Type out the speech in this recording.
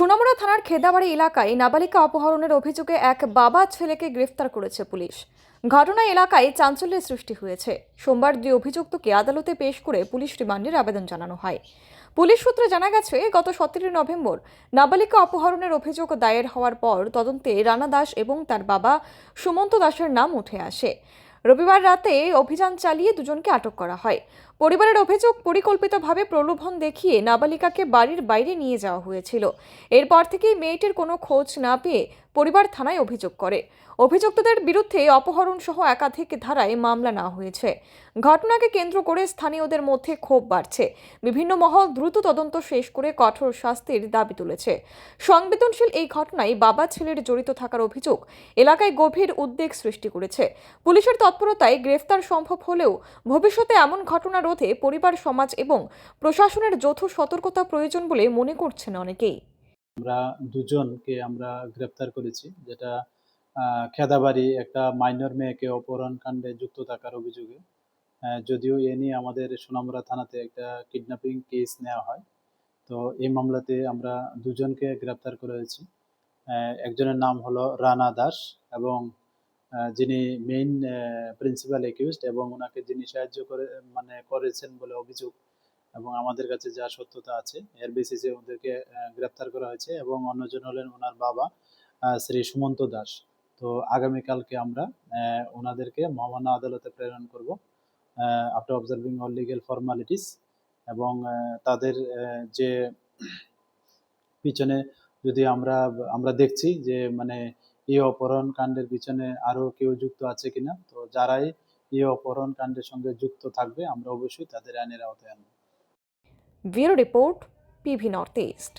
সোনামুড়া থানার খেদাবাড়ি এলাকায় নাবালিকা অপহরণের অভিযোগে এক বাবা ছেলেকে গ্রেফতার করেছে পুলিশ। ঘটনায় এলাকায় চাঞ্চল্যের সৃষ্টি হয়েছে। সোমবার দুই অভিযুক্তকে আদালতে পেশ করে পুলিশ রিমান্ডের আবেদন জানানো হয়। পুলিশ সূত্রে জানা গেছে, গত 17 নভেম্বর নাবালিকা অপহরণের অভিযোগ দায়ের হওয়ার পর তদন্তে রানা দাস এবং তার বাবা সুমন্ত দাসের নাম উঠে আসে। রবিবার রাতে অভিযান চালিয়ে দুজনকে আটক করা হয়। পরিবারের অভিযোগ, পরিকল্পিতভাবে প্রলোভন দেখিয়ে নাবালিকাকে বাড়ির বাইরে নিয়ে যাওয়া হয়েছিল। এরপর থেকেই মেয়েটির কোনো খোঁজ না পেয়ে পরিবার থানায় অভিযোগ করে। অভিযুক্তদের বিরুদ্ধে অপহরণ সহ একাধিক ধারায় মামলা নেওয়া হয়েছে। ঘটনাকে কেন্দ্র করে স্থানীয়দের মধ্যে ক্ষোভ বাড়ছে। বিভিন্ন মহল দ্রুত তদন্ত শেষ করে কঠোর শাস্তির দাবি তুলেছে। সংবেদনশীল এই ঘটনায় বাবা ছেলের জড়িত থাকার অভিযোগ এলাকায় গভীর উদ্বেগ সৃষ্টি করেছে। পুলিশের তৎপরতায় গ্রেফতার সম্ভব হলেও ভবিষ্যতে এমন ঘটনা রোধে পরিবার, সমাজ এবং প্রশাসনের যৌথ সতর্কতা প্রয়োজন বলে মনে করছেন অনেকেই। আমরা দুজনকে গ্রেপ্তার করেছি, যেটা খেদাবাড়ি একটা মাইনর মেয়েকে অপহরণ কাণ্ডে যুক্ত থাকার অভিযোগে। যদিও এ নিয়ে আমাদের সোনামুড়া থানাতে একটা কিডন্যাপিং কেস নেওয়া হয়। তো এই মামলাতে আমরা দুজনকে গ্রেপ্তার করেছি। একজনের নাম হলো রানা দাস এবং যিনি মেইন প্রিন্সিপাল একিউজড, এবং ওনাকে যিনি সাহায্য করেছেন বলে অভিযোগ, এবং আমাদের কাছে যা সত্যতা আছে এর বেসিসে ওদেরকে গ্রেপ্তার করা হয়েছে। এবং অন্যজন হলেন ওনার বাবা শ্রী সুমন্ত দাস। তো আগামীকালকে আমরা ওনাদেরকে মহামান্য আদালতে প্রেরণ করব after observing all legal formalities. এবং তাদের যে পিছনে যদি আমরা দেখছি যে এই অপহরণ কাণ্ডের পিছনে আরো কেউ যুক্ত আছে কিনা, তো যারাই এই অপহরণ কাণ্ডের সঙ্গে যুক্ত থাকবে আমরা অবশ্যই তাদের আইনের আওতায় আনবো। Bureau report, PV north east.